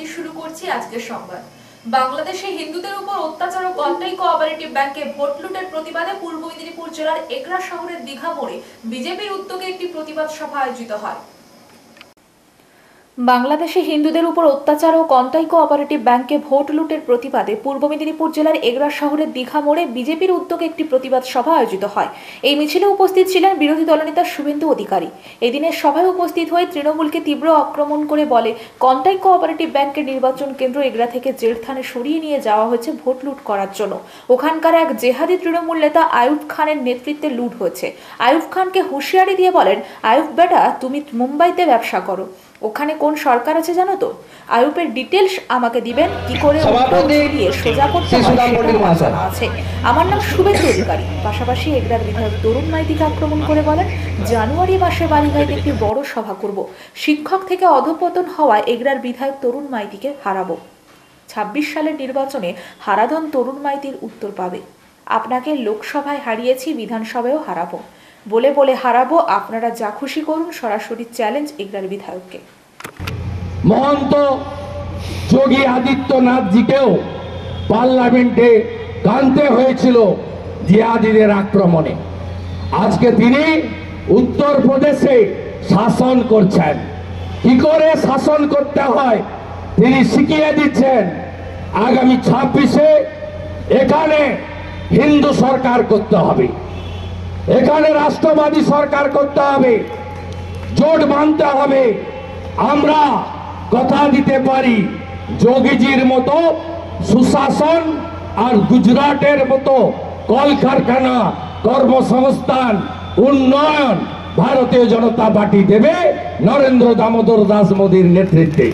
দিয়ে শুরু করছি আজকের সংবাদ। বাংলাদেশে হিন্দুদের উপর অত্যাচার ও কন্টাই কোঅপারেটিভ ব্যাংকে ভোট লুটের প্রতিবাদে পূর্ব মেদিনীপুর জেলার এগরা শহরের দীঘা মোড়ে বিজেপির উদ্যোগে একটি প্রতিবাদ সভা আয়োজিত হয়। বাংলাদেশে হিন্দুদের উপর অত্যাচার ও কন্টাই কোঅপারেটিভ ব্যাংকে ভোট লুটের প্রতিবাদে পূর্ব মেদিনীপুর জেলার এগরা শহরের দীঘা মোড়ে বিজেপির উদ্যোগে একটি প্রতিবাদ সভা আয়োজিত হয়। এই মিছিলে উপস্থিত ছিলেন বিরোধী দলনেতা শুভেন্দু অধিকারী। এদিনের সভায় উপস্থিত হয়ে তৃণমূলকে তীব্র আক্রমণ করে বলে, কন্টাই কোঅপারেটিভ ব্যাংকের নির্বাচন কেন্দ্র এগরা থেকে জেলথানে সরিয়ে নিয়ে যাওয়া হয়েছে ভোট লুট করার জন্য। ওখানকার এক জেহাদি তৃণমূল নেতা আয়ুব খানের নেতৃত্বে লুট হয়েছে। আয়ুব খানকে হুঁশিয়ারি দিয়ে বলেন, আয়ুব বেটা, তুমি মুম্বাইতে ব্যবসা করো, ওখানে কোন সরকার আছে জানো তো? আয়ুবের ডিটেলস আমাকে দিবেন, কি করে দিয়ে সোজা করতে আছে। আমার নাম শুভেন্দু অধিকারী। পাশাপাশি এগরার বিধায়ক তরুণ মাইতিকে আক্রমণ করে বলেন, জানুয়ারি মাসে বালিগাঁয়ে একটি বড় সভা করব, শিক্ষক থেকে অধঃপতন হওয়ায় এগরার বিধায়ক তরুণ মাইতিকে হারাবো। ২৬ সালের নির্বাচনে হারাধন তরুণ মাইতির উত্তর পাবে। আপনাকে লোকসভায় হারিয়েছি, বিধানসভায়ও হারাবো, বলে বলে হারাবো, আপনারা যা খুশি করুন, সরাসরি চ্যালেঞ্জ এগরার বিধায়ককে। মহন্ত যোগী আদিত্যনাথজিকেও পার্লামেন্টে কানতে হয়েছিল জিহাদিদের আক্রমণে। আজকে তিনি উত্তরপ্রদেশে শাসন করছেন। কি করে শাসন করতে হয় তিনি শিখিয়ে দিচ্ছেন। আগামী ২৬-এ এখানে হিন্দু সরকার করতে হবে, এখানে রাষ্ট্রবাদী সরকার করতে হবে, জোট বাঁধতে হবে। আমরা কথা দিতে পারি, যোগীজির মতো সুশাসন আর গুজরাটের মতো কলকারখানা, কর্মসংস্থান, উন্নয়ন ভারতীয় জনতা পার্টি দেবে নরেন্দ্র দামোদর দাস মোদীর নেতৃত্বে।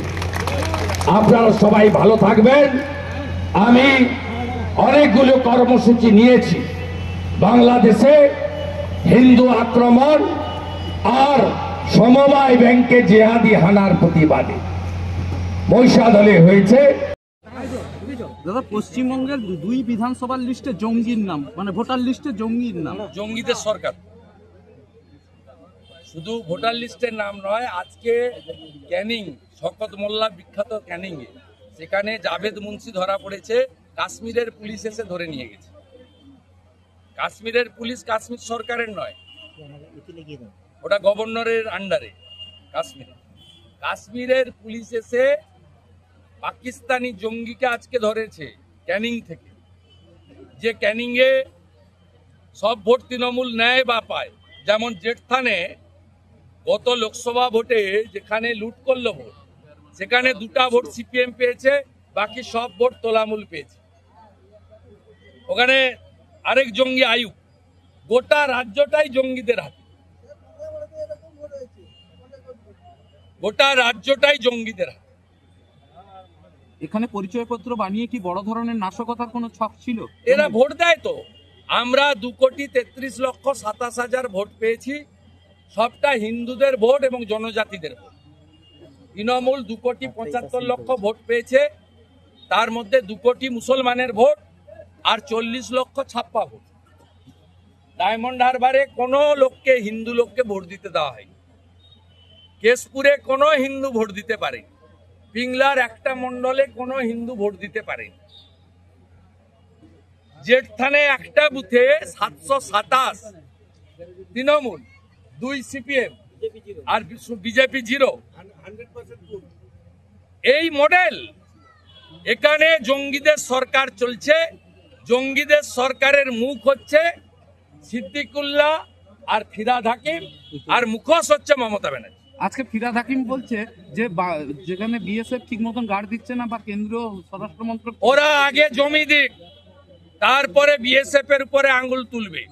আপনারা সবাই ভালো থাকবেন। আমি অনেকগুলো কর্মসূচি নিয়েছি বাংলাদেশে হিন্দু আক্রমণ আর সমবায় ব্যাংকে জেহাদি হানার প্রতিবাদে। মহিষাদলে হয়েছে। দাদা, পশ্চিমবঙ্গের দুই বিধানসভার লিস্টে জঙ্গির নাম, মানে ভোটার লিস্টে জঙ্গির নাম। জঙ্গিদের সরকার শুধু ভোটার লিস্টের নাম নয়, আজকে ক্যানিং, শওকত মোল্লা বিখ্যাত ক্যানিং এ, সেখানে জাভেদ মুন্সি ধরা পড়েছে। কাশ্মীরের পুলিশ এসে ধরে নিয়ে গেছে। কাশ্মীরের পুলিশ কাশ্মীর সরকারের নয়, ওটা গভর্নরের আন্ডারে। কাশ্মীরের পুলিশ এসে পাকিস্তানি জঙ্গিকে আজকে ধরেছে ক্যানিং থেকে। যে ক্যানিং এ সব ভোট তৃণমূল নেয় বা পায়। যেমন জেঠথানে গত লোকসভা ভোটে যেখানে লুট করলো ভোট, সেখানে 2টা ভোট সিপিএম পেয়েছে, বাকি সব ভোট তৃণমূল পেয়েছে। ওখানে আরেক জঙ্গি আয়ুব। গোটা রাজ্যটাই জঙ্গিদের হাতে, গোটা রাজ্যটাই জঙ্গিদের হাতে। এখানে পরিচয়পত্র বানিয়ে কি বড় ধরনের নাশকতার কোনো ছক ছিল? এরা ভোট দেয় তো। আমরা 2,33,27,000 ভোট পেয়েছি, সবটা হিন্দুদের ভোট এবং জনজাতিদের ভোট। তৃণমূল 2,75,00,000 ভোট পেয়েছে, তার মধ্যে 2 কোটি মুসলমানের ভোট আর 40 লক্ষ ছাপ্পা ভোট। ডায়মন্ড হারবারে কোনো লোককে, হিন্দু লোককে ভোট দিতে দেওয়া হয়নি। কেশপুরে কোনো হিন্দু ভোট দিতে পারেনি। পিংলার একটা মন্ডলে কোনো হিন্দু ভোট দিতে পারেনি। জেঠথানে একটা বুথে 727 তৃণমূল, 2 সিপিএম আর বিজেপি 0। এই মডেল। এখানে জঙ্গিদের সরকার চলছে। জঙ্গিদের সরকারের মুখ হচ্ছে সিদ্দিকুল্লাহ আর ফিরহাদ হাকিম, আর মুখোশ হচ্ছে মমতা ব্যানার্জি। আজকে ফিরহাদ হাকিম বলছে যে যেখানে বিএসএফ ঠিক মতন গার্ড দিচ্ছে না বা কেন্দ্রীয় স্বরাষ্ট্র মন্ত্রক, ওরা আগে জমি দিক, তারপরে বিএসএফ এর উপরে আঙ্গুল তুলবে।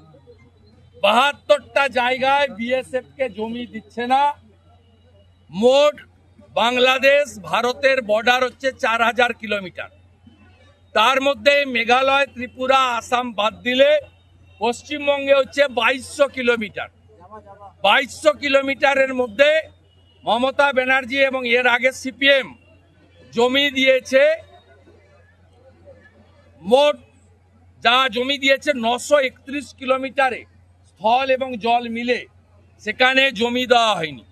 72টা জায়গায় বিএসএফ কে জমি দিচ্ছে না। মোট বাংলাদেশ ভারতের বর্ডার হচ্ছে 4000 কিলোমিটার। তার মধ্যে মেঘালয়, ত্রিপুরা, আসাম বাদ দিলে পশ্চিমবঙ্গে হচ্ছে 2200 কিলোমিটার। 2200 কিলোমিটারের মধ্যে মমতা ব্যানার্জি এবং এর আগে সিপিএম জমি দিয়েছে। মোট যা জমি দিয়েছে 931 কিলোমিটারে, স্থল এবং জল মিলে, সেখানে জমি দেওয়া হয়নি।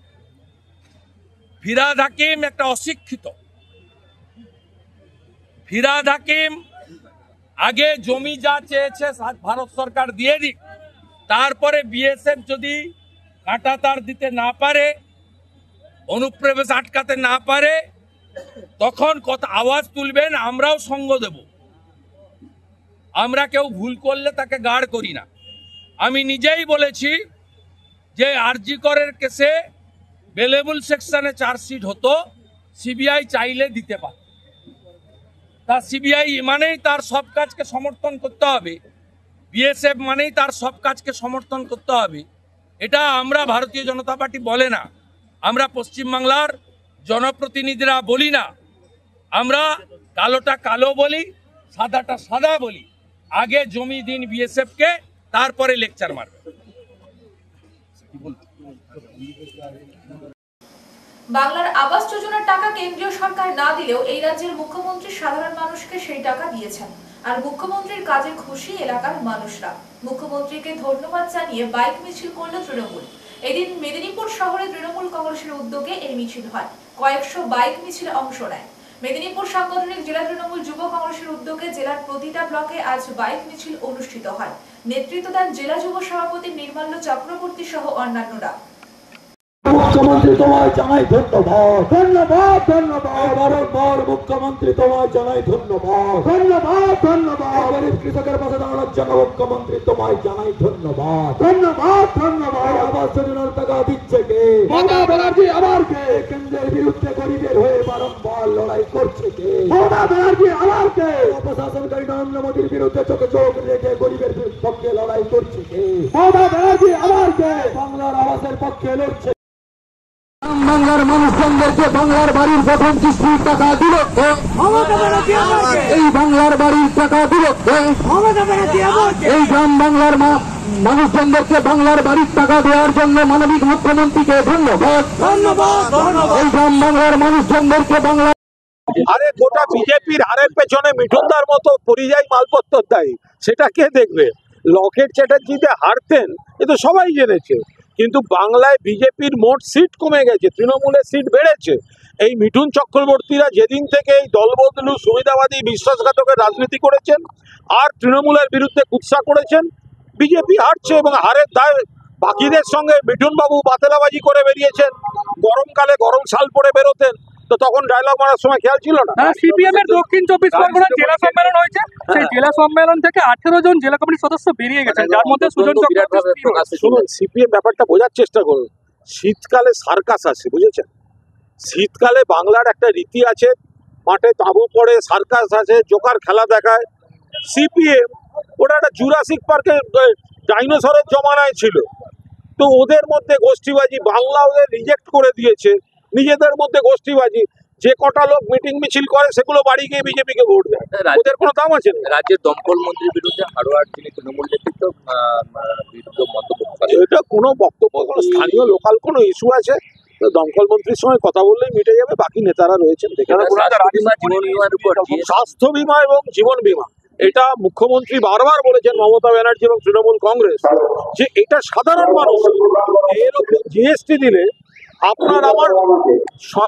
ফিরহাদ হাকিম একটা অশিক্ষিত, ফিরহাদ হাকিম আগে জমি যা চেয়েছে ভারত সরকার দিয়ে দিক, তারপরে বিএসএফ যদি কাঁটাতার দিতে না পারে, অনুপ্রবেশ আটকাতে না পারে, তখন কথা আওয়াজ তুলবেন, আমরাও সঙ্গ দেব। আমরা কেউ ভুল করলে তাকে গার্ড করি না। আমি নিজেই বলেছি যে আরজি করের কেসে বেলেবল সেকশনে চার্জশিট হতো, সিবিআই চাইলে দিতে পারে। তা সিবিআই মানেই তার সব কাজকে সমর্থন করতে হবে, বিএসএফ মানেই তার সব কাজকে সমর্থন করতে হবে, এটা আমরা ভারতীয় জনতা পার্টি বলে না, আমরা পশ্চিমবাংলার জনপ্রতিনিধিরা বলি না। আমরা কালোটা কালো বলি, সাদাটা সাদা বলি। আগে জমি দিন বিএসএফকে, তারপরে লেকচার মারবে। বাংলার আবাস যোজনার টাকা কেন্দ্রীয় সরকার না দিলেও এই রাজ্যের মুখ্যমন্ত্রী সাধারণ মানুষকে সেই টাকা দিয়েছেন। আর মুখ্যমন্ত্রীর কাজে খুশি এলাকার মানুষরা। মুখ্যমন্ত্রীকে ধন্যবাদ জানিয়ে বাইক মিছিল করল তৃণমূল। এদিন মেদিনীপুর শহরে তৃণমূল কংগ্রেসের উদ্যোগে এই মিছিল হয়। কয়েকশো বাইক মিছিলে অংশ নেয়। মেদিনীপুর সাংগঠনিক জেলা তৃণমূল যুব কংগ্রেসের উদ্যোগে জেলার প্রতিটা ব্লকে আজ বাইক মিছিল অনুষ্ঠিত হয়। নেতৃত্ব দেন জেলা যুব সভাপতি নির্মাল্য চক্রবর্তী সহ অন্যান্যরা। মুখ্যমন্ত্রী তোমায় জানাই ধন্যবাদ, ধন্যবাদ, ধন্যবাদ। বারবার মুখ্যমন্ত্রী তোমায় জানাই ধন্যবাদ, ধন্যবাদ, ধন্যবাদ। গরিব কৃষকের পাশে দাঁড়ানোর জন্য মুখ্যমন্ত্রী তোমায় জানাই ধন্যবাদ, ধন্যবাদ, ধন্যবাদ। আবাস যোজনার টাকা দিচ্ছে কে? মমতা ব্যানার্জি আবার কে? কেন্দ্রের বিরুদ্ধে গরিবের হয়ে বারংবার লড়াই করছে কে? মমতা ব্যানার্জি আবার কে? প্রশাসনকারী নরেন্দ্র মোদীর বিরুদ্ধে চোখে চোখ রেখে গরিবের পক্ষে লড়াই করছে কে? মমতা ব্যানার্জি আবার কে? বাংলার আবাসের পক্ষে লড়ছে। বাংলার মানুষজনদেরকে বাংলার বাড়ির প্রথম কিস্তির টাকা দিল এই বাংলার বাড়ির টাকা দিল এই গ্রাম বাংলার মানুষজনদেরকে বাংলার বাড়ির টাকা দেওয়ার জন্য মানবিক মুখ্যমন্ত্রীকে ধন্যবাদ, ধন্যবাদ। এই গ্রাম বাংলার মানুষজনদেরকে বাংলা আরে গোটা বিজেপির হারের পেছনে মিঠুনদার মতো পরিযায়ী মালপত্র দেয়, সেটা কে দেখবে? লকেট চ্যাটার্জিতে হারতেন এ তো সবাই জেনেছে, কিন্তু বাংলায় বিজেপির মোট সিট কমে গেছে, তৃণমূলের সিট বেড়েছে। এই মিঠুন চক্রবর্তীরা যেদিন থেকে এই দলবদলু সুবিধাবাদী বিশ্বাসঘাতকের রাজনীতি করেছেন আর তৃণমূলের বিরুদ্ধে কুৎসা করেছেন, বিজেপি হারছে এবং হারের দায় বাকিদের সঙ্গে মিঠুনবাবু বাতেলাবাজি করে বেরিয়েছেন। গরমকালে গরম শাল পরে বেরোতেন, তো তখন ডায়লগ মারার সময় খেয়াল ছিল না। সিপিএম এর দক্ষিণ 24 পরগনার জেলা সম্মেলন হয়েছে, সেই জেলা সম্মেলন থেকে 18 জন জেলা কমিটির সদস্য বেরিয়ে গেছেন, যার মধ্যে সুজন চক্রবর্তী। শুনুন, সিপিএম ব্যাপারটা বোঝার চেষ্টা করুন। শীতকালে সার্কাস আছে, বুঝেছেন? শীতকালে বাংলার একটা রীতি আছে, মাঠে তাঁবু পড়ে, সার্কাস আছে, জোকার খেলা দেখায়। সিপিএম ওটা একটা জুরাসিক পার্কে ডাইনোসরের জমানায় ছিল, তো ওদের মধ্যে গোষ্ঠীবাজি, বাংলা ওদের রিজেক্ট করে দিয়েছে। নিজেদের মধ্যে গোষ্ঠীবাজি, যে কটা লোক মিটিং মিছিল করে সেগুলো বাড়ি গিয়ে বিজেপিকে ভোট দেয়, ওদের কোনো দাম আছে না। রাজ্যের দমকল মন্ত্রীর বিরুদ্ধে হারোয়ার যিনি তৃণমূল নেতৃত্ব বিরুদ্ধে মন্তব্য করে, এটা কোনো বক্তব্য, কোনো স্থানীয় লোকাল কোনো ইস্যু আছে, দমকল মন্ত্রীর সঙ্গে কথা বললেই মিটে যাবে। বাকি নেতারা রয়েছেন, স্বাস্থ্য বীমা এবং জীবন বীমা, এটা মুখ্যমন্ত্রী বারবার বলেছেন, মমতা ব্যানার্জি এবং তৃণমূল কংগ্রেস, যে এটা সাধারণ মানুষ। এর উপর জিএসটি দিলে আপনার আমার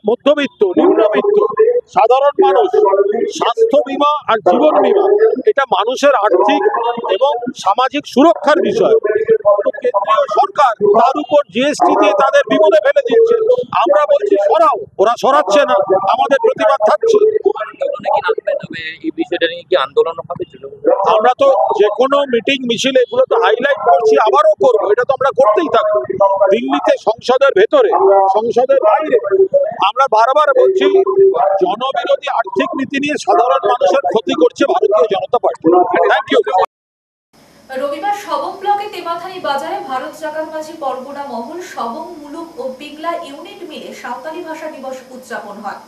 মধ্যবিত্ত, নিম্নবিত্ত, সাধারণ মানুষ স্বাস্থ্য বীমা আর জীবন বীমা, এটা মানুষের আর্থিক এবং সামাজিক সুরক্ষার বিষয়। কেন্দ্রীয় সরকার তার উপর জিএসটি দিয়ে তাদের বিপদে ফেলে দিচ্ছে। আমরা বলছি সরাও, ওরা সরাচ্ছে না, আমাদের প্রতিবাদ থাকছে। এই বিষয়টা নিয়ে কি আন্দোলন হবে? আমরা তো যে কোনো মিটিং মিছিল এগুলো তো হাইলাইট করছি, আবারও করবো, এটা তো আমরা করতেই থাকবো। দিল্লিতে সংসদের ভেতরে, সংসদের বাইরে আমরা বারবার বলছি, জনবিরোধী আর্থিক নীতি নিয়ে সাধারণ মানুষের ক্ষতি করছে ভারতীয় জনতা পার্টি। Thank you. রবিবার সবং ব্লকে তেমাথানি বাজারে ভারত জাকাত মাঝি পরগনা মহল, সবং মুলুক ও পিংলা ইউনিট মিলে সাঁওতালি ভাষা দিবস উদযাপন হয়।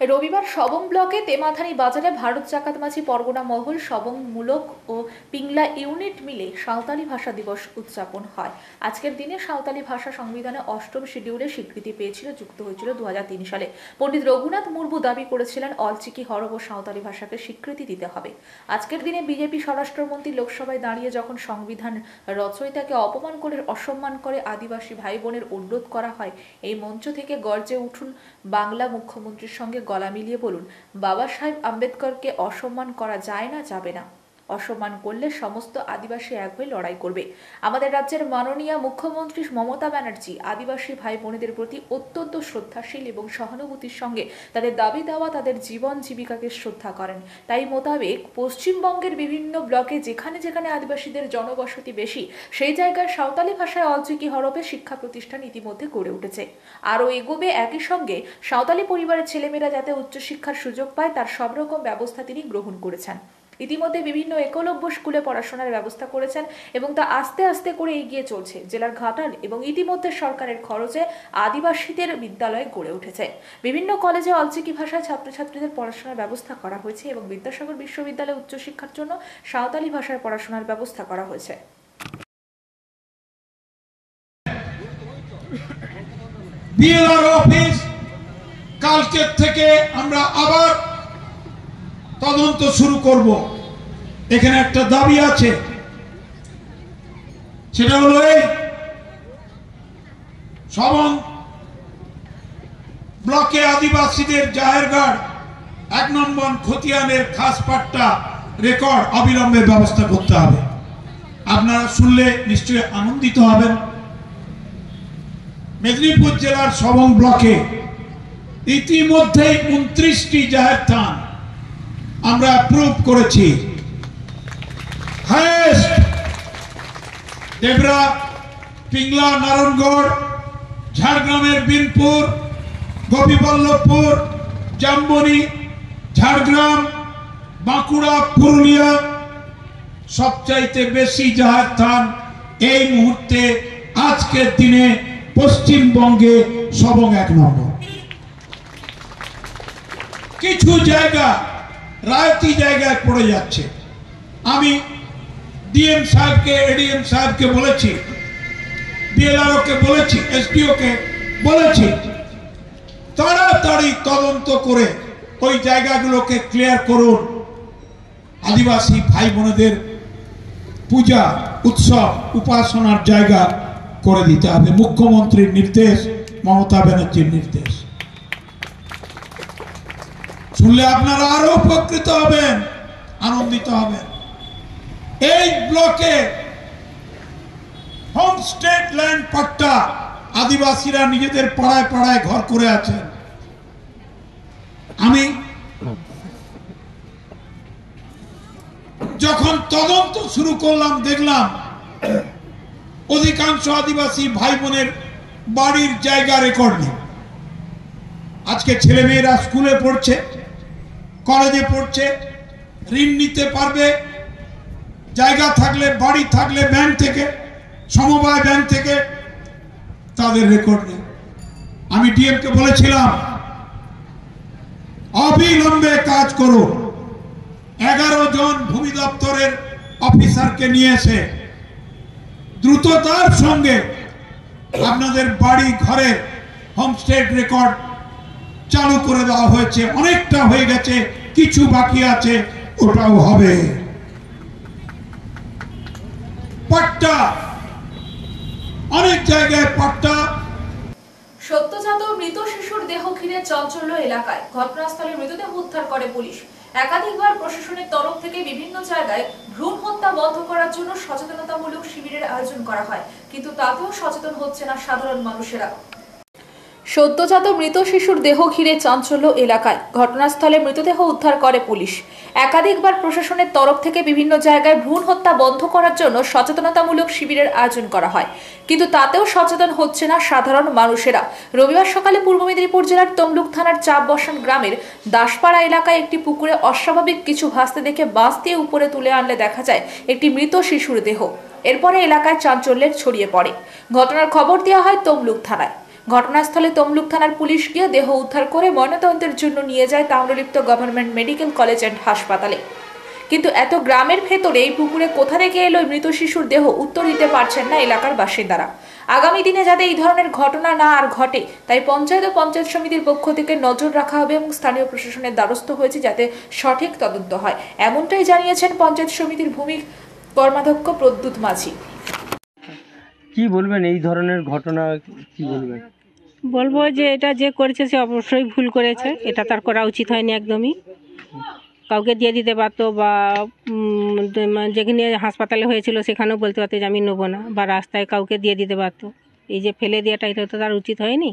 রবিবার সবং ব্লকে তেমাথানি বাজারে ভারত জাকাত মাঝি পরগনা মহল, সবং মূলক ও পিংলা ইউনিট মিলে সাঁওতালি ভাষা দিবস উদযাপন হয়। আজকের দিনে সাঁওতালি ভাষা সংবিধানে 8ম শিডিউলে স্বীকৃতি পেয়েছিল, যুক্ত হয়েছিল 2003 সালে। পণ্ডিত রঘুনাথ মুর্মু দাবি করেছিলেন, অলচিকি হরপ ও সাঁওতালি ভাষাকে স্বীকৃতি দিতে হবে। আজকের দিনে বিজেপি স্বরাষ্ট্রমন্ত্রী লোকসভায় দাঁড়িয়ে যখন সংবিধান রচয়িতাকে অপমান করে, অসম্মান করে আদিবাসী ভাই বোনের অনুরোধ করা হয়, এই মঞ্চ থেকে গর্জে উঠুন বাংলা মুখ্যমন্ত্রীর সঙ্গে গলা মিলিয়ে বলুন, বাবা সাহেব আম্বেদকরকে অসম্মান করা যায় না, যাবে না। অসম্মান করলে সমস্ত আদিবাসী এক হয়ে লড়াই করবে। আমাদের রাজ্যের মাননীয় মুখ্যমন্ত্রী মমতা ব্যানার্জি আদিবাসী ভাই বোনেদের প্রতি অত্যন্ত শ্রদ্ধাশীল এবং সহানুভূতির সঙ্গে তাদের দাবি দেওয়া, তাদের জীবন জীবিকাকে শ্রদ্ধা করেন। তাই মোতাবেক পশ্চিমবঙ্গের বিভিন্ন ব্লকে যেখানে যেখানে আদিবাসীদের জনবসতি বেশি, সেই জায়গায় সাঁওতালি ভাষায় অলচিকি হরফে শিক্ষা প্রতিষ্ঠান ইতিমধ্যে গড়ে উঠেছে। আরও এগোবে। একই সঙ্গে সাঁওতালি পরিবারের ছেলেমেয়েরা যাতে উচ্চশিক্ষার সুযোগ পায় তার সব রকম ব্যবস্থা তিনি গ্রহণ করেছেন। ইতিমধ্যে বিভিন্ন একলব্য স্কুলে পড়াশোনার ব্যবস্থা করেছেন এবং তা আস্তে আস্তে করে এগিয়ে চলছে। জেলার ঘাটাল এবং ইতিমধ্যে সরকারের খরচে আদিবাসীদের বিদ্যালয় গড়ে উঠেছে। বিভিন্ন কলেজে অলচিকি ভাষায় ছাত্রছাত্রীদের পড়াশোনার ব্যবস্থা করা হয়েছে এবং বিদ্যাসাগর বিশ্ববিদ্যালয়ে উচ্চশিক্ষার জন্য সাঁওতালি ভাষায় পড়াশোনার ব্যবস্থা করা হয়েছে। বিএলআর অফিস কালকের থেকে আমরা আবার তদন্ত শুরু করব। এখানে একটা দাবি আছে, সেটা হলো এই সবং ব্লকে আদিবাসীদের জাহেরঘাট 1 নম্বর খতিয়ানের খাস পাট্টা রেকর্ড অবিলম্বে ব্যবস্থা করতে হবে। আপনারা শুনলে নিশ্চয়ই আনন্দিত হবেন। মেদিনীপুর জেলার সবং ব্লকে ইতিমধ্যেই 29টি জাহের থান আমরা অ্যাপ্রুভ করেছি। হাইয়েস্ট দেবরা, পিংলা, নারায়ণগড়, ঝাড়গ্রামের বিনপুর, গোপীবল্লভপুর, জামবনি, ঝাড়গ্রাম, বাঁকুড়া, পুরুলিয়া, সবচাইতে বেশি জাহের থান এই মুহূর্তে আজকের দিনে পশ্চিমবঙ্গে সবং 1 নম্বর। কিছু জায়গা রায়তি জায়গায় পড়ে যাচ্ছে। আমি ডিএম সাহেবকে, এডিএম সাহেবকে বলেছি, বিএলআরও কে বলেছি, এসডিও কে বলেছি, তাড়াতাড়ি তদন্ত করে ওই জায়গাগুলোকে ক্লিয়ার করুন। আদিবাসী ভাই বোনেদের পূজা, উৎসব, উপাসনার জায়গা করে দিতে হবে। মুখ্যমন্ত্রীর নির্দেশ, মমতা ব্যানার্জির নির্দেশ। শুনলে আপনারা আরো উপকৃত হবেন, আনন্দিত হবেন। এই ব্লকে হোমস্টে ল্যান্ড পাট্টা আদিবাসীরা নিজেদের পাড়ায় পাড়ায় ঘর করে আছেন। আমি যখন তদন্ত শুরু করলাম দেখলাম অধিকাংশ আদিবাসী ভাই বোনের বাড়ির জায়গা রেকর্ড নেই। আজকে ছেলেমেয়েরা স্কুলে পড়ছে, কলেজে পড়ছে, ঋণ নিতে পারবে, জায়গা থাকলে, বাড়ি থাকলে ব্যাংক থেকে, সমবায় ব্যাংক থেকে, তাদের রেকর্ড নেই। আমি ডিএমকে বলেছিলাম অবিলম্বে কাজ করো। 11 জন ভূমি দপ্তরের অফিসারকে নিয়ে এসে দ্রুততার সঙ্গে আপনাদের বাড়ি ঘরের হোমস্টে রেকর্ড চালু করে দেওয়া হয়েছে। অনেকটা হয়ে গেছে, কিছু বাকি আছে, ওটাও হবে। পাট্টা, অনেক জায়গায় পাট্টা। সদ্যজাত মৃত শিশুর দেহ ঘিরে চাঞ্চল্য এলাকায়। ঘটনাস্থলে মৃতদেহ উদ্ধার করে পুলিশ। একাধিকবার প্রশাসনের তরফ থেকে বিভিন্ন জায়গায় ভ্রূণ হত্যা বন্ধ করার জন্য সচেতনতামূলক শিবিরের আয়োজন করা হয়, কিন্তু তাতেও সচেতন হচ্ছে না সাধারণ মানুষেরা। সদ্যজাত মৃত শিশুর দেহ ঘিরে চাঞ্চল্য এলাকায়। ঘটনাস্থলে মৃতদেহ উদ্ধার করে পুলিশ। একাধিকবার প্রশাসনের তরফ থেকে বিভিন্ন জায়গায় ভ্রূণ হত্যা বন্ধ করার জন্য সচেতনতামূলক শিবিরের আয়োজন করা হয়, কিন্তু তাতেও সচেতন হচ্ছে না সাধারণ মানুষেরা। রবিবার সকালে পূর্ব মেদিনীপুর জেলার তমলুক থানার চাপ বসান গ্রামের দাসপাড়া এলাকায় একটি পুকুরে অস্বাভাবিক কিছু ভাসতে দেখে বাঁশ দিয়ে উপরে তুলে আনলে দেখা যায় একটি মৃত শিশুর দেহ। এরপরে এলাকায় চাঞ্চল্যের ছড়িয়ে পড়ে। ঘটনার খবর দেওয়া হয় তমলুক থানায়। ঘটনাস্থলে তমলুক থানার পুলিশ গিয়ে দেহ উদ্ধার করে ময়নাতদন্তের জন্য নিয়ে যায় Tamralipta government medical college and হাসপাতালে। কিন্তু এত গ্রামের ভেতরে এই পুকুরে কোথা থেকে এলো মৃত শিশুর দেহ, উত্তর দিতে পারছেন না এলাকার বাসিন্দারা। আগামী দিনে যাতে এই ধরনের ঘটনা না আর ঘটে, তাই পঞ্চায়েত ও পঞ্চায়েত সমিতির পক্ষ থেকে নজর রাখা হবে এবং স্থানীয় প্রশাসনের দ্বারস্থ হয়েছে যাতে সঠিক তদন্ত হয়, এমনটাই জানিয়েছেন পঞ্চায়েত সমিতির ভূমি কর্মাধ্যক্ষ প্রদ্যুৎ মাঝি। কি বলবেন এই ধরনের ঘটনা, কি বলবেন? বলবো যে এটা যে করেছে সে অবশ্যই ভুল করেছে, এটা তার করা উচিত হয়নি একদমই। কাউকে দিয়ে দিতে পারতো, বা যেখানে হাসপাতালে হয়েছিল সেখানেও বলতে পারতো যে আমি নেবো না, বা রাস্তায় কাউকে দিয়ে দিতে পারতো। এই যে ফেলে দেওয়াটা, এটা তো তার উচিত হয়নি,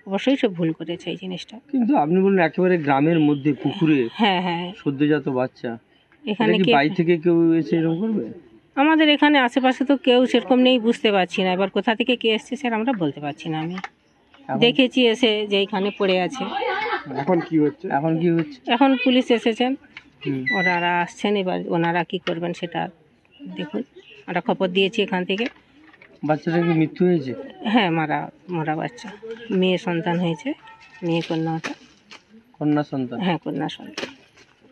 অবশ্যই সে ভুল করেছে এই জিনিসটা। কিন্তু আপনি বললেন একেবারে গ্রামের মধ্যে পুকুরে হ্যাঁ হ্যাঁ, সদ্যজাত বাচ্চা, এখানে কি কে বাড়ি থেকে কেউ এসে এরকম করবে? আমাদের এখানে আশেপাশে তো কেউ সেরকম নেই, বুঝতে পারছি না। এবার কোথা থেকে কে এসছে স্যার আমরা বলতে পারছি না। আমি দেখেছি এসে যে এখানে পড়ে আছে। এখন কি হচ্ছে? এখন পুলিশ এসেছেন, ওনারা আসছেন, এবার ওনারা কি করবেন সেটা দেখুন। আমরা খবর দিয়েছি এখান থেকে। বাচ্চাটা কি মৃত্যু হয়েছে? হ্যাঁ, মারা বাচ্চা, মেয়ে সন্তান হয়েছে, মেয়ে কন্যা ওটা। কন্যা সন্তান? হ্যাঁ, কন্যা সন্তান।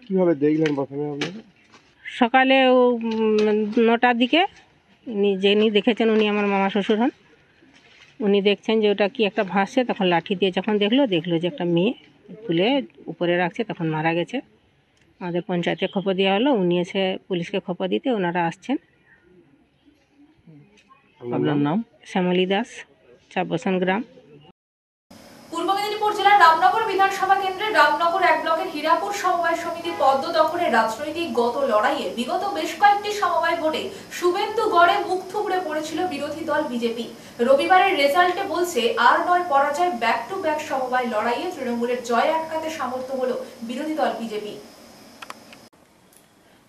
কিভাবে দেখলেন প্রথমে আপনারা? সকালে 9টার দিকে যিনি দেখেছেন উনি আমার মামা শ্বশুর হন। উনি দেখছেন যে ওটা কি একটা ভাসছে, তখন লাঠি দিয়ে যখন দেখলো যে একটা মেয়ে তুলে উপরে রাখছে, তখন মারা গেছে। আমাদের পঞ্চায়েতে খবর দেওয়া হলো, উনি এসে পুলিশকে খবর দিতে ওনারা আসছেন। আপনার নাম? শ্যামলী দাস, চাপবসান গ্রাম। পূর্ব মেদিনীপুর জেলার রামনগর বিধানসভা কেন্দ্রের রামনগর 1 ব্লকের হীরাপুর সমবায় সমিতির পদ্ম দখলের রাজনৈতিক গত লড়াইয়ে বিগত বেশ কয়েকটি সমবায় ভোটে শুভেন্দু গড়ে মুখ থুবড়ে পড়েছিল বিরোধী দল বিজেপি। রবিবারের রেজাল্টে বলছে আর নয় পরাজয়, ব্যাক টু ব্যাক সমবায় লড়াইয়ে তৃণমূলের জয় আটকাতে সামর্থ্য হলো বিরোধী দল বিজেপি।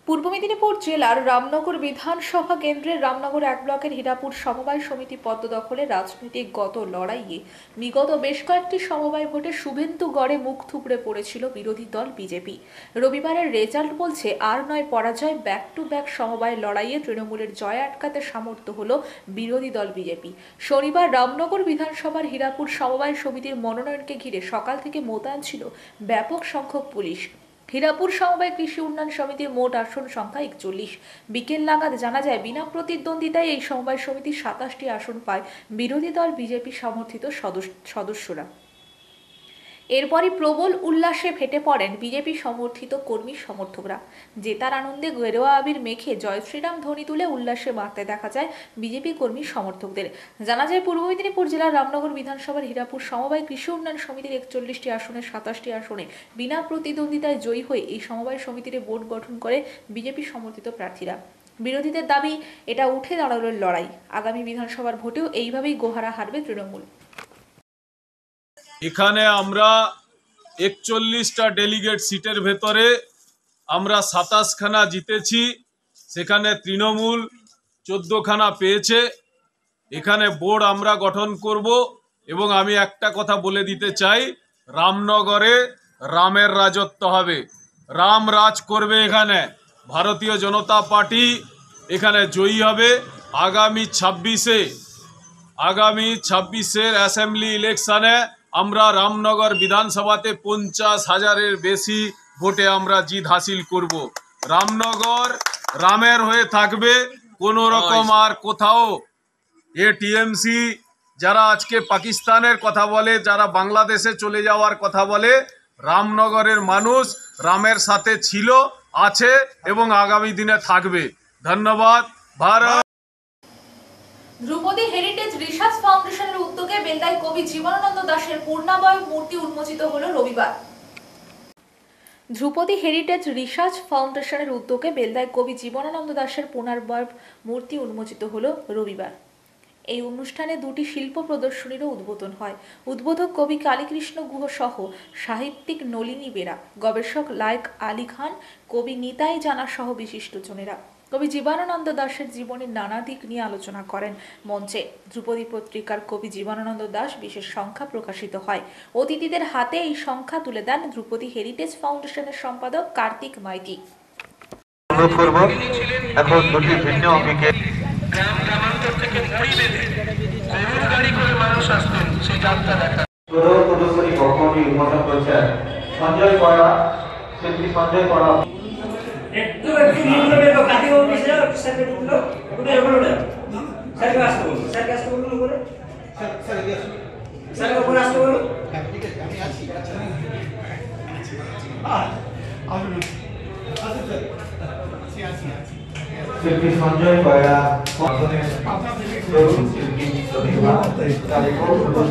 পূর্ব মেদিনীপুর জেলার রামনগর বিধানসভা কেন্দ্রের রামনগর 1 ব্লকের হীরাপুর সমবায় সমিতি পদ্ম দখলের রাজনৈতিক গত লড়াইয়ে বিগত বেশ কয়েকটি সমবায় ভোটে শুভেন্দু গড়ে মুখ থুবড়ে পড়েছিল বিরোধী দল বিজেপি। রবিবারের রেজাল্ট বলছে আর নয় পরাজয়, ব্যাক টু ব্যাক সমবায় লড়াইয়ে তৃণমূলের জয় আটকাতে সামর্থ্য হলো বিরোধী দল বিজেপি। শনিবার রামনগর বিধানসভার হীরাপুর সমবায় সমিতির মনোনয়নকে ঘিরে সকাল থেকে মোতায়েন ছিল ব্যাপক সংখ্যক পুলিশ। হীরাপুর সমবায় কৃষি উন্নয়ন সমিতির মোট আসন সংখ্যা 41। বিকেল নাগাদ জানা যায় বিনা প্রতিদ্বন্দ্বিতায় এই সমবায় সমিতির 27টি আসন পায় বিরোধী দল বিজেপি সমর্থিত সদস্যরা। এরপরই প্রবল উল্লাসে ফেটে পড়েন বিজেপি সমর্থিত কর্মী সমর্থকরা। জেতার আনন্দে গেরুয়া আবির মেখে জয় শ্রীরাম ধ্বনি তুলে উল্লাসে মারতে দেখা যায় বিজেপি কর্মী সমর্থকদের। জানা যায় পূর্ব মেদিনীপুর জেলার রামনগর বিধানসভার হীরাপুর সমবায় কৃষি উন্নয়ন সমিতির 41টি আসনের 27টি আসনে বিনা প্রতিদ্বন্দ্বিতায় জয়ী হয়ে এই সমবায় সমিতির বোর্ড গঠন করে বিজেপি সমর্থিত প্রার্থীরা। বিরোধীদের দাবি এটা উঠে দাঁড়ানোর লড়াই, আগামী বিধানসভার ভোটেও এইভাবেই গোহারা হারবে তৃণমূল। এখানে আমরা 41টা ডেলিগেট সিটের ভেতরে আমরা 27খানা জিতেছি, সেখানে তৃণমূল 14খানা পেয়েছে। এখানে বোর্ড আমরা গঠন করব এবং আমি একটা কথা বলে দিতে চাই, রামনগরে রামের রাজত্ব হবে, রাম রাজ করবে। এখানে ভারতীয় জনতা পার্টি এখানে জয়ী হবে। আগামী 26-এর অ্যাসেম্বলি ইলেকশনে আমরা রামনগর বিধানসভাতে 50,000-এর বেশি ভোটে আমরা জিত হাসিল করব। রামনগর রামের হয়ে থাকবে, কোনো রকম আর কোথাও টিএমসি যারা আজকে পাকিস্তানের কথা বলে, যারা বাংলাদেশে চলে যাওয়ার কথা বলে, রামনগরের মানুষ রামের সাথে ছিল, আছে এবং আগামী দিনে থাকবে। ধন্যবাদ। ভারত। ধ্রুপদী হেরিটেজ রিসার্চ ফাউন্ডেশনের উদ্যোগে বেলদায় কবি জীবনানন্দ দাশের পূর্ণাবয়ব মূর্তি উন্মোচিত হলো রবিবার। ধ্রুপদী হেরিটেজ রিসার্চ ফাউন্ডেশনের উদ্যোগে বেলদায় কবি জীবনানন্দ দাশের পূর্ণাবয়ব মূর্তি উন্মোচিত হলো রবিবার। এই অনুষ্ঠানে 2টি শিল্প প্রদর্শনীরও উদ্বোধন হয়। উদ্বোধক কবি কালীকৃষ্ণ গুহ সহ সাহিত্যিক নলিনী বেরা, গবেষক লায়েক আলী খান, কবি নিতাই জানা সহ বিশিষ্টজনেরা কবি জীবনানন্দ দাশের জীবনের নানা দিক নিয়ে আলোচনা করেন। মঞ্চে ধ্রুপদী পত্রিকার কবি জীবনানন্দ দাশ বিশেষ সংখ্যা প্রকাশিত হয়। অতিথিদের হাতে এই সংখ্যা তুলে দেন ধ্রুপদী হেরিটেজ ফাউন্ডেশনের সম্পাদক কার্তিক মাইতি। এখন দুটি ভিন্ন অঙ্গিকে গ্রাম গ্রামান্তর থেকে মুড়ি বেঁধে বেলুন গাড়ি করে মানুষ আসতেন সেই যাত্রা দেখা। প্রদর্শনী কখনই উন্মোচন করেছেন সঞ্জয় করা, শিল্পী সঞ্জয় করা। একটু কাটি স্যারকে আসতে বলুন, স্যারকে আসতে বলুন, উপরে স্যারকে উপরে আসতে বলুন। শিল্পী সঞ্জয় কয়রা,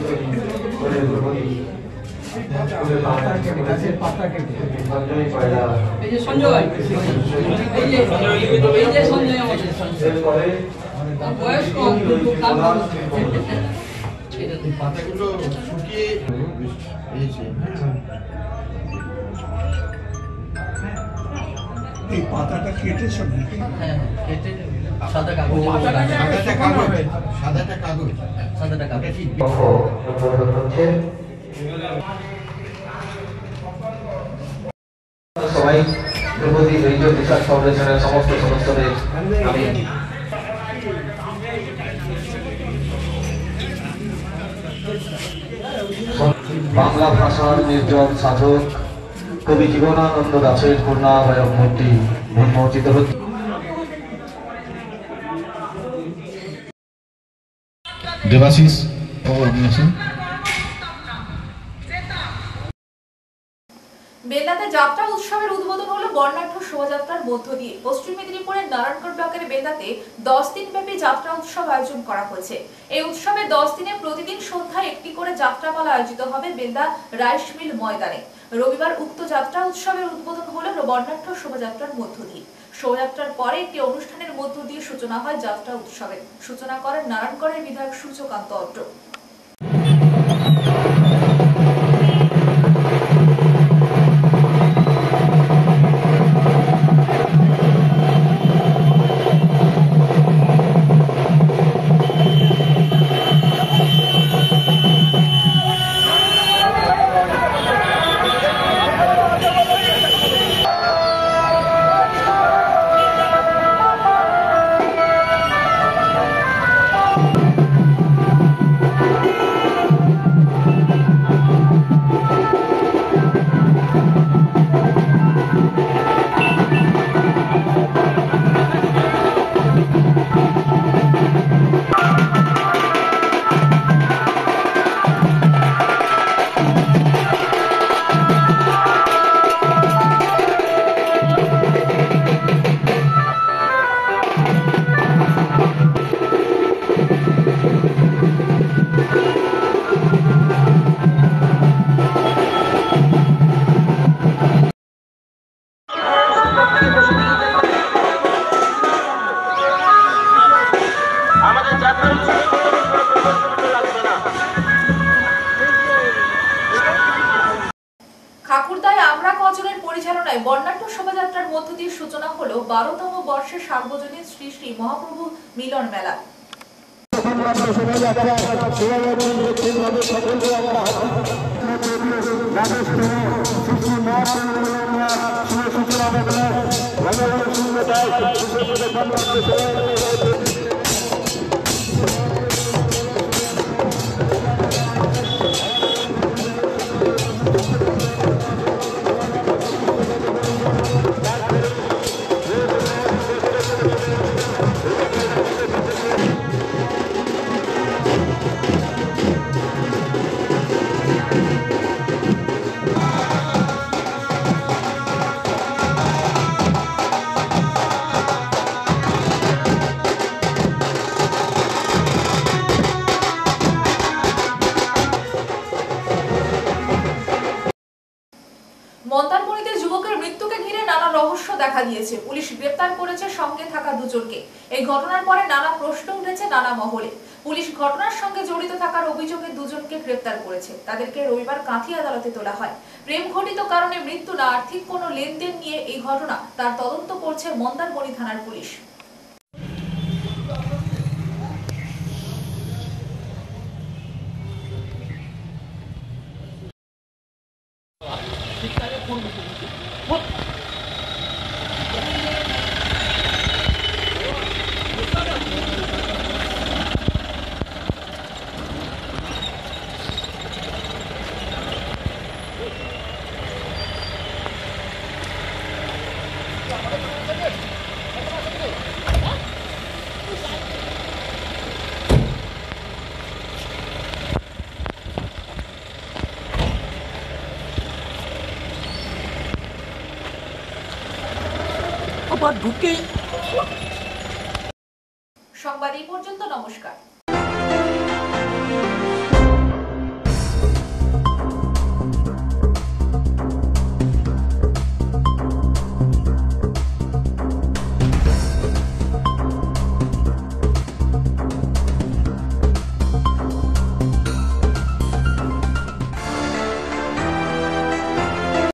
শিল্পী পাতাগুলো শুকিয়ে এই পাতাটা কেটেছ নাকি? হ্যাঁ কেটে সাদা কাগজ, সাদাটা কাগজ, সাদাটা কাগজ, সাদাটা কাগজ। সবাই ধ্রুপদী রেডিও রিসার্চ ফাউন্ডেশনের সমস্ত সদস্যদের আমি বাংলা ভাষার নির্জন সাধক কবি জীবনানন্দ দাশের পূর্ণাবয়ব মূর্তি উন্মোচিত হচ্ছে। দেবাশিস আপনি আছেন। বেলদাতে যাত্রা উৎসবের উদ্বোধন হলো বর্ণাঢ্য শোভাযাত্রার মধ্য দিয়ে। পশ্চিম মেদিনীপুরের নারায়ণগড় ব্লকের বেলদাতে 10 দিন ব্যাপী যাত্রা উৎসব আয়োজন করা হয়েছে। এই উৎসবে 10 দিনে প্রতিদিন সন্ধ্যায় একটি করে যাত্রাপালা আয়োজিত হবে বেলদা রাইস মিল ময়দানে। রবিবার উক্ত যাত্রা উৎসবের উদ্বোধন হলো বর্ণাঢ্য শোভাযাত্রার মধ্য দিয়ে। শোভাযাত্রার পরে একটি অনুষ্ঠানের মধ্য দিয়ে সূচনা হয় যাত্রা উৎসবের। সূচনা করেন নারায়ণগড়ের বিধায়ক সূর্যকান্ত অট্ট। খাকুরদায় আমরা কজনের পরিচালনায় বর্ণাঢ্য শোভাযাত্রার মধ্য দিয়ে সূচনা হলো 12তম বর্ষের সার্বজনীন শ্রী শ্রী মহাপ্রভু মিলন মেলা। মন্দারমণিতে যুবকের মৃত্যুকে ঘিরে নানা রহস্য দেখা দিয়েছে। পুলিশ গ্রেপ্তার করেছে সঙ্গে থাকা দুজনকে। এই ঘটনার পরে নানা প্রশ্ন উঠেছে নানা মহলে। পুলিশ ঘটনার সঙ্গে জড়িত থাকার অভিযোগে দুজনকে গ্রেপ্তার করেছে। তাদেরকে রবিবার কাঁথি আদালতে তোলা হয়। প্রেম ঘটিত কারণে মৃত্যু না আর্থিক কোনো লেনদেন নিয়ে এই ঘটনা তার তদন্ত করছে মন্দারমণি থানার পুলিশ। সংবাদ এই পর্যন্ত। নমস্কার।